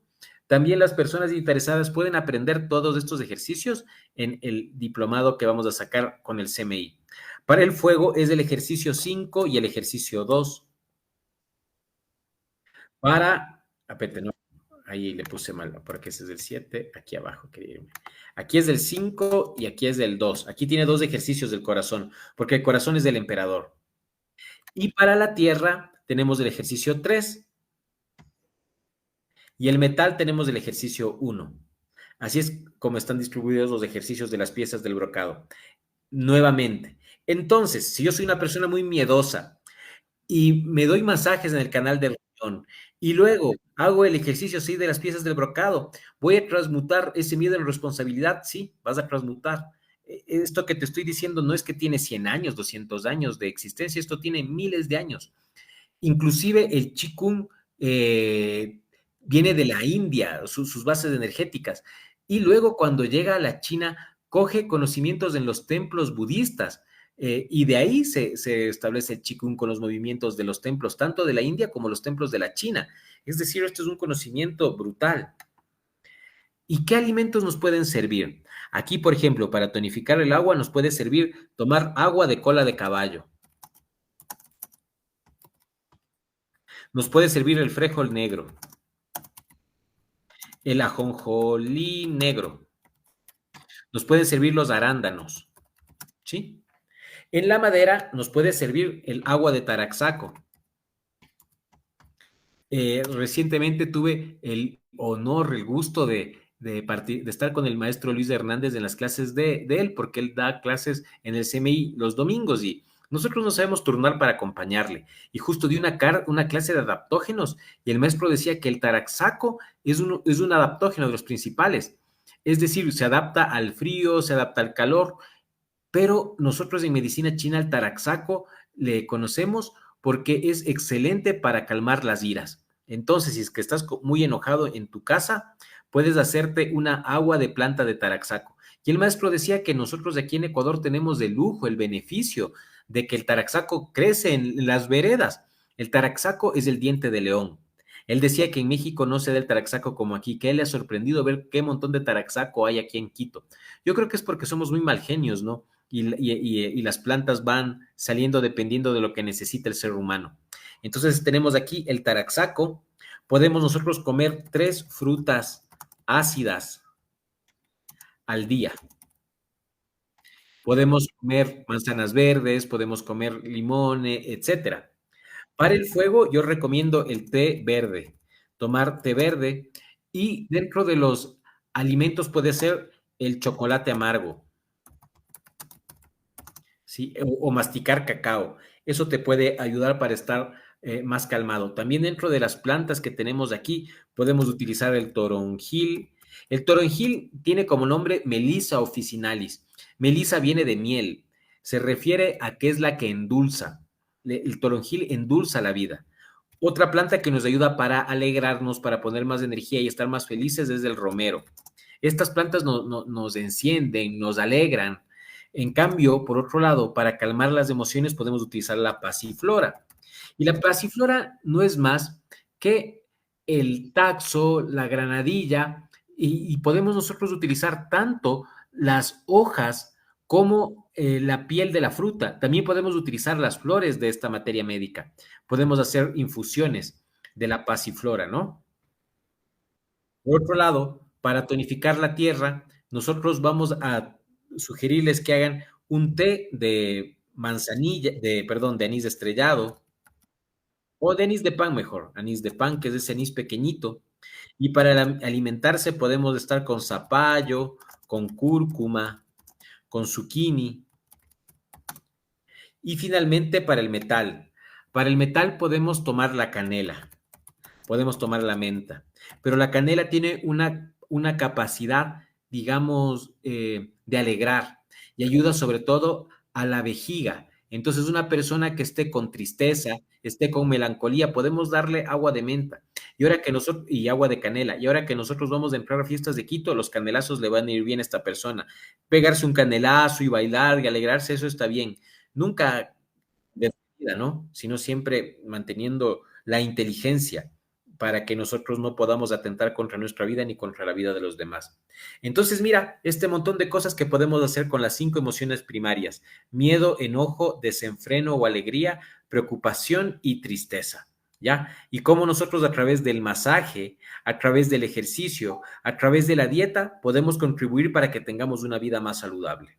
También las personas interesadas pueden aprender todos estos ejercicios en el diplomado que vamos a sacar con el CMI. Para el fuego es el ejercicio 5 y el ejercicio 2. Apete, no, ahí le puse mal, porque ese es el 7, aquí abajo quería irme. Aquí es del 5 y aquí es del 2. Aquí tiene 2 ejercicios del corazón, porque el corazón es del emperador. Y para la tierra tenemos el ejercicio 3 y el metal tenemos el ejercicio 1. Así es como están distribuidos los ejercicios de las piezas del brocado. Nuevamente, entonces, si yo soy una persona muy miedosa y me doy masajes en el canal de riñón y luego hago el ejercicio así de las piezas del brocado, voy a transmutar ese miedo en responsabilidad, sí, vas a transmutar. Esto que te estoy diciendo no es que tiene 100 años, 200 años de existencia, esto tiene miles de años. Inclusive el Qigong viene de la India, sus bases energéticas, y luego cuando llega a la China, coge conocimientos en los templos budistas, y de ahí se establece el Qigong con los movimientos de los templos, tanto de la India como los templos de la China. Es decir, esto es un conocimiento brutal. ¿Y qué alimentos nos pueden servir? Aquí, por ejemplo, para tonificar el agua nos puede servir tomar agua de cola de caballo. Nos puede servir el frijol negro, el ajonjolí negro. Nos pueden servir los arándanos, ¿sí? En la madera nos puede servir el agua de Taraxaco. Recientemente tuve el honor, el gusto de estar con el maestro Luis Hernández en las clases de él, porque él da clases en el CMI los domingos y nosotros nos sabemos turnar para acompañarle. Y justo di una clase de adaptógenos y el maestro decía que el taraxaco es un adaptógeno de los principales. Es decir, se adapta al frío, se adapta al calor, pero nosotros en medicina china el taraxaco le conocemos porque es excelente para calmar las iras. Entonces, si es que estás muy enojado en tu casa, puedes hacerte una agua de planta de taraxaco. Y el maestro decía que nosotros aquí en Ecuador tenemos el lujo, el beneficio de que el taraxaco crece en las veredas. El taraxaco es el diente de león. Él decía que en México no se da el taraxaco como aquí, que él le ha sorprendido ver qué montón de taraxaco hay aquí en Quito. Yo creo que es porque somos muy mal genios, ¿no? Y las plantas van saliendo dependiendo de lo que necesita el ser humano. Entonces tenemos aquí el taraxaco. Podemos nosotros comer 3 frutas ácidas al día. Podemos comer manzanas verdes, podemos comer limones, etcétera. Para el fuego, yo recomiendo el té verde, tomar té verde y dentro de los alimentos puede ser el chocolate amargo. ¿Sí? O masticar cacao. Eso te puede ayudar para estar más calmado. También dentro de las plantas que tenemos aquí, podemos utilizar el toronjil. El toronjil tiene como nombre Melissa officinalis. Melissa viene de miel. Se refiere a que es la que endulza. El toronjil endulza la vida. Otra planta que nos ayuda para alegrarnos, para poner más energía y estar más felices es el romero. Estas plantas nos encienden, nos alegran. En cambio, por otro lado, para calmar las emociones podemos utilizar la pasiflora. Y la pasiflora no es más que el taxo, la granadilla, y podemos nosotros utilizar tanto las hojas como la piel de la fruta. También podemos utilizar las flores de esta materia médica. Podemos hacer infusiones de la pasiflora, ¿no? Por otro lado, para tonificar la tierra, nosotros vamos a sugerirles que hagan un té de manzanilla, de anís estrellado, o de anís de pan mejor, anís de pan, que es ese anís pequeñito. Y para alimentarse podemos estar con zapallo, con cúrcuma, con zucchini. Y finalmente para el metal. Para el metal podemos tomar la canela, podemos tomar la menta, pero la canela tiene una capacidad, digamos, de alegrar y ayuda sobre todo a la vejiga. Entonces, una persona que esté con tristeza, esté con melancolía, podemos darle agua de menta y ahora que nosotros y agua de canela. Y ahora que nosotros vamos a entrar a fiestas de Quito, los canelazos le van a ir bien a esta persona. Pegarse un canelazo y bailar y alegrarse, eso está bien. Nunca de vida, ¿no? Sino siempre manteniendo la inteligencia para que nosotros no podamos atentar contra nuestra vida ni contra la vida de los demás. Entonces, mira, este montón de cosas que podemos hacer con las 5 emociones primarias: miedo, enojo, desenfreno o alegría, preocupación y tristeza. ¿Ya? Y cómo nosotros a través del masaje, a través del ejercicio, a través de la dieta, podemos contribuir para que tengamos una vida más saludable.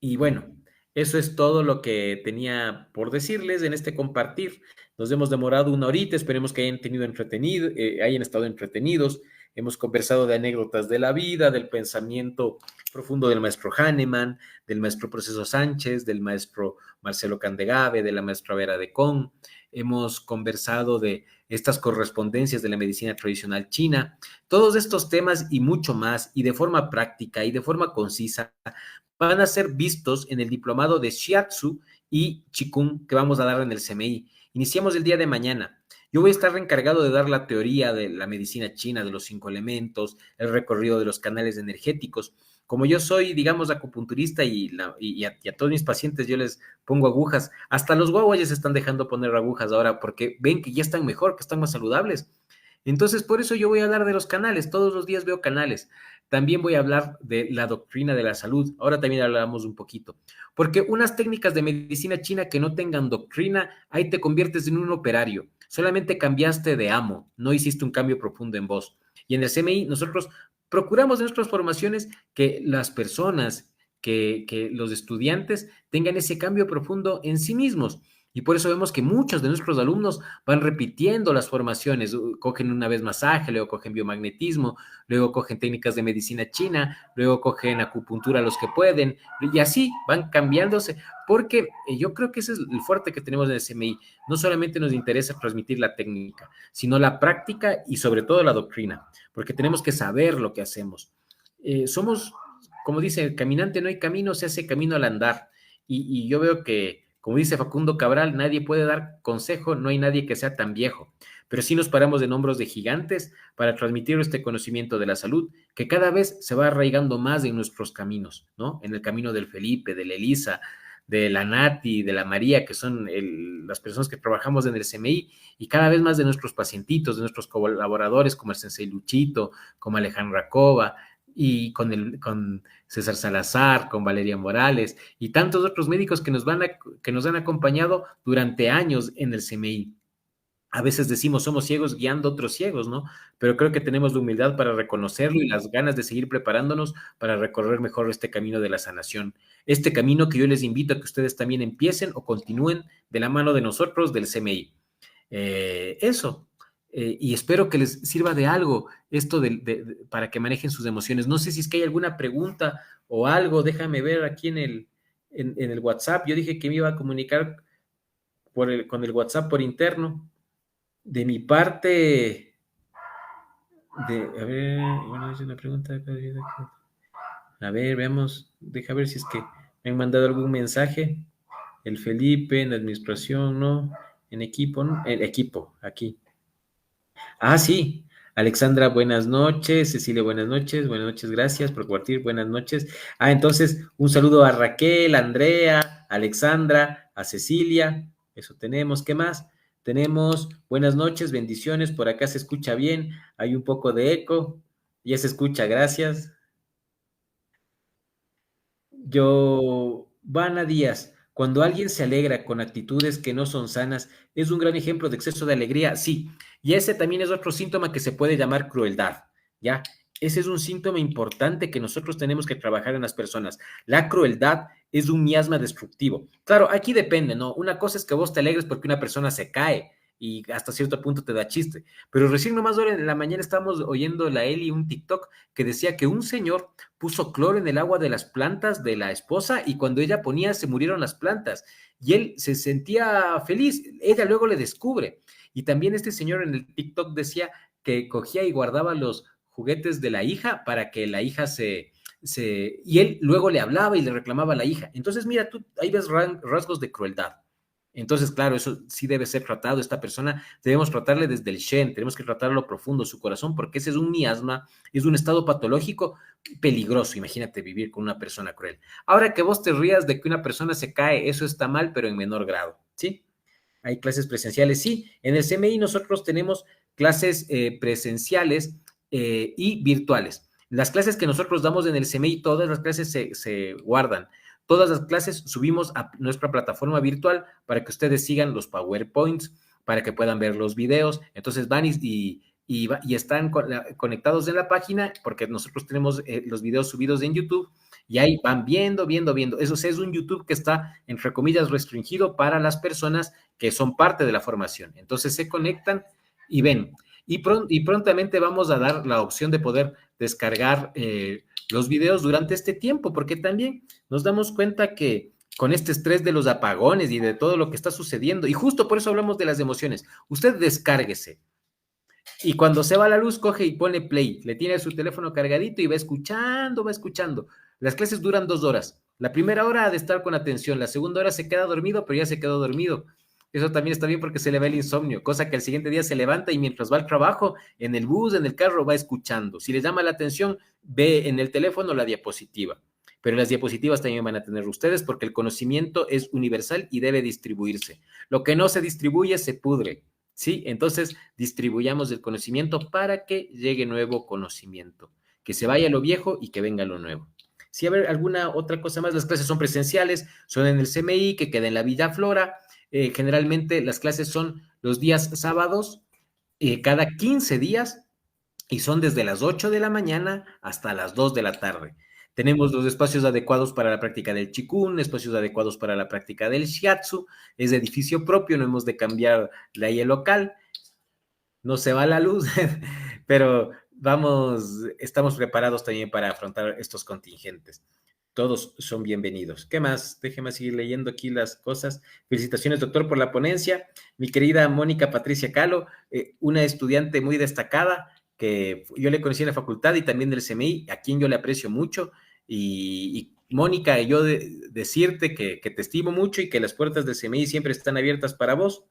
Y bueno, eso es todo lo que tenía por decirles en este compartir. Nos hemos demorado una horita, esperemos que hayan tenido entretenido, hayan estado entretenidos. Hemos conversado de anécdotas de la vida, del pensamiento profundo del maestro Hahnemann, del maestro Proceso Sánchez, del maestro Marcelo Candegave, de la maestra Vera de Con. Hemos conversado de estas correspondencias de la medicina tradicional china. Todos estos temas y mucho más, y de forma práctica y de forma concisa, van a ser vistos en el diplomado de Shiatsu y Qigong que vamos a dar en el CMI. Iniciamos el día de mañana. Yo voy a estar encargado de dar la teoría de la medicina china, de los 5 elementos, el recorrido de los canales energéticos. Como yo soy, digamos, acupunturista y a todos mis pacientes yo les pongo agujas, hasta los guaguayes están dejando poner agujas ahora porque ven que ya están mejor, que están más saludables. Entonces, por eso yo voy a hablar de los canales, todos los días veo canales. También voy a hablar de la doctrina de la salud, ahora también hablamos un poquito, porque unas técnicas de medicina china que no tengan doctrina, ahí te conviertes en un operario, solamente cambiaste de amo, no hiciste un cambio profundo en vos. Y en el CMI nosotros procuramos en nuestras formaciones que las personas, que los estudiantes tengan ese cambio profundo en sí mismos. Y por eso vemos que muchos de nuestros alumnos van repitiendo las formaciones, cogen una vez masaje, luego cogen biomagnetismo, luego cogen técnicas de medicina china, luego cogen acupuntura los que pueden, y así van cambiándose, porque yo creo que ese es el fuerte que tenemos en el CMI. No solamente nos interesa transmitir la técnica, sino la práctica y sobre todo la doctrina, porque tenemos que saber lo que hacemos. Somos, como dice, el caminante no hay camino, se hace camino al andar. Y yo veo que, como dice Facundo Cabral, nadie puede dar consejo, no hay nadie que sea tan viejo, pero sí nos paramos en hombros de gigantes para transmitir este conocimiento de la salud, que cada vez se va arraigando más en nuestros caminos, ¿no? En el camino del Felipe, de la Elisa, de la Nati, de la María, que son las personas que trabajamos en el CMI, y cada vez más de nuestros pacientitos, de nuestros colaboradores, como el Sensei Luchito, como Alejandra Cova, y con César Salazar, con Valeria Morales y tantos otros médicos que nos han acompañado durante años en el CMI. A veces decimos somos ciegos guiando a otros ciegos, ¿no? Pero creo que tenemos la humildad para reconocerlo y las ganas de seguir preparándonos para recorrer mejor este camino de la sanación. Este camino que yo les invito a que ustedes también empiecen o continúen de la mano de nosotros del CMI. Eso. Y espero que les sirva de algo esto para que manejen sus emociones. No sé si es que hay alguna pregunta o algo, déjame ver aquí en el WhatsApp. Yo dije que me iba a comunicar con el WhatsApp por interno. De mi parte, a ver, bueno, es una pregunta. A ver, veamos, deja ver si es que me han mandado algún mensaje. El Felipe, en administración, ¿no? En equipo, ¿no? El equipo, aquí. Ah, sí. Alexandra, buenas noches. Cecilia, buenas noches. Buenas noches, gracias por compartir. Buenas noches. Ah, entonces, un saludo a Raquel, a Andrea, a Alexandra, a Cecilia. Eso tenemos. ¿Qué más? Tenemos buenas noches, bendiciones. Por acá se escucha bien. Hay un poco de eco. Ya se escucha, gracias. Giovanna Díaz, cuando alguien se alegra con actitudes que no son sanas, es un gran ejemplo de exceso de alegría, sí, y ese también es otro síntoma que se puede llamar crueldad, ¿ya? Ese es un síntoma importante que nosotros tenemos que trabajar en las personas. La crueldad es un miasma destructivo. Claro, aquí depende, ¿no? Una cosa es que vos te alegres porque una persona se cae y hasta cierto punto te da chiste. Pero recién nomás ahora en la mañana estábamos oyendo la Eli un TikTok que decía que un señor puso cloro en el agua de las plantas de la esposa y cuando ella ponía se murieron las plantas y él se sentía feliz. Ella luego le descubre. Y también este señor en el TikTok decía que cogía y guardaba los juguetes de la hija para que la hija y él luego le hablaba y le reclamaba a la hija. Entonces, mira, tú ahí ves rasgos de crueldad. Entonces, claro, eso sí debe ser tratado. Esta persona debemos tratarle desde el Shen, tenemos que tratarlo profundo, su corazón, porque ese es un miasma, es un estado patológico peligroso. Imagínate vivir con una persona cruel. Ahora que vos te rías de que una persona se cae, eso está mal, pero en menor grado, ¿sí? Hay clases presenciales, sí. En el CMI nosotros tenemos clases presenciales y virtuales. Las clases que nosotros damos en el CMI, todas las clases se guardan. Todas las clases subimos a nuestra plataforma virtual para que ustedes sigan los PowerPoints, para que puedan ver los videos. Entonces van y están conectados en la página porque nosotros tenemos los videos subidos en YouTube y ahí van viendo. Eso es un YouTube que está, entre comillas, restringido para las personas que son parte de la formación. Entonces se conectan y ven. Y prontamente vamos a dar la opción de poder descargar los videos durante este tiempo, porque también nos damos cuenta que con este estrés de los apagones y de todo lo que está sucediendo, y justo por eso hablamos de las emociones, usted descárguese. Y cuando se va la luz, coge y pone play, le tiene su teléfono cargadito y va escuchando, va escuchando. Las clases duran 2 horas. La primera hora ha de estar con atención, la segunda hora se queda dormido, pero ya se quedó dormido. Eso también está bien porque se le va el insomnio, cosa que al siguiente día se levanta y mientras va al trabajo, en el bus, en el carro, va escuchando. Si le llama la atención, ve en el teléfono la diapositiva. Pero las diapositivas también van a tener ustedes porque el conocimiento es universal y debe distribuirse. Lo que no se distribuye se pudre. ¿Sí? Entonces, distribuyamos el conocimiento para que llegue nuevo conocimiento, que se vaya lo viejo y que venga lo nuevo. Si hay alguna otra cosa más, las clases son presenciales, son en el CMI, que queda en la Villa Flora. Generalmente las clases son los días sábados, cada 15 días, y son desde las 8 de la mañana hasta las 2 de la tarde. Tenemos los espacios adecuados para la práctica del Qigong, espacios adecuados para la práctica del Shiatsu, es de edificio propio, no hemos de cambiar la I local, no se va la luz, pero estamos preparados también para afrontar estos contingentes. Todos son bienvenidos. ¿Qué más? Déjeme seguir leyendo aquí las cosas. Felicitaciones, doctor, por la ponencia. Mi querida Mónica Patricia Calo, una estudiante muy destacada que yo le conocí en la facultad y también del CMI, a quien yo le aprecio mucho. Y Mónica, yo decirte que te estimo mucho y que las puertas del CMI siempre están abiertas para vos.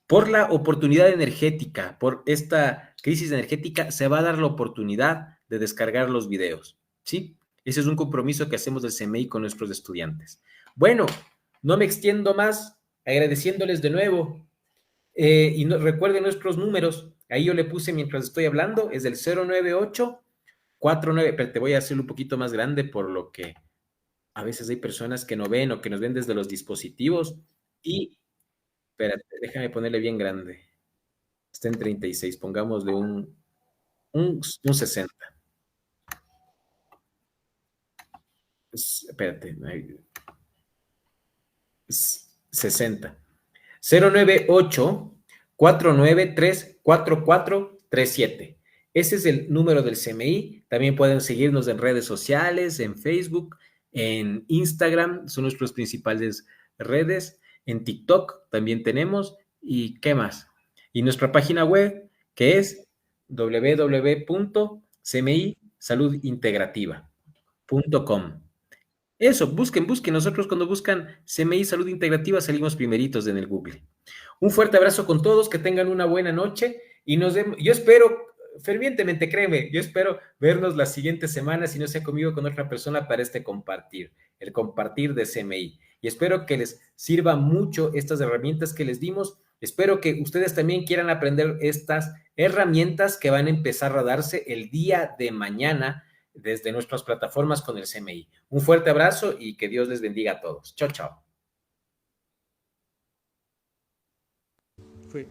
Por la oportunidad energética, por esta crisis energética, se va a dar la oportunidad de descargar los videos, ¿sí? Ese es un compromiso que hacemos del CMI con nuestros estudiantes. Bueno, no me extiendo más, agradeciéndoles de nuevo. Y recuerden nuestros números, ahí yo le puse mientras estoy hablando, es el 098-49, pero te voy a hacerlo un poquito más grande por lo que a veces hay personas que no ven o que nos ven desde los dispositivos y espérate, déjame ponerle bien grande. Está en 36, pongámosle un 60. Espérate, 60. 098-493-4437. Ese es el número del CMI. También pueden seguirnos en redes sociales, en Facebook, en Instagram, son nuestras principales redes. En TikTok también tenemos. ¿Y qué más? Y nuestra página web, que es www.cmisaludintegrativa.com. Eso, busquen. Nosotros cuando buscan CMI Salud Integrativa salimos primeritos en el Google. Un fuerte abrazo con todos, que tengan una buena noche y nos vemos. Yo espero, fervientemente, créeme, yo espero vernos la siguiente semana, si no sea conmigo, con otra persona para el compartir de CMI. Y espero que les sirva mucho estas herramientas que les dimos. Espero que ustedes también quieran aprender estas herramientas que van a empezar a darse el día de mañana desde nuestras plataformas con el CMI. Un fuerte abrazo y que Dios les bendiga a todos. Chao, chao. Fue.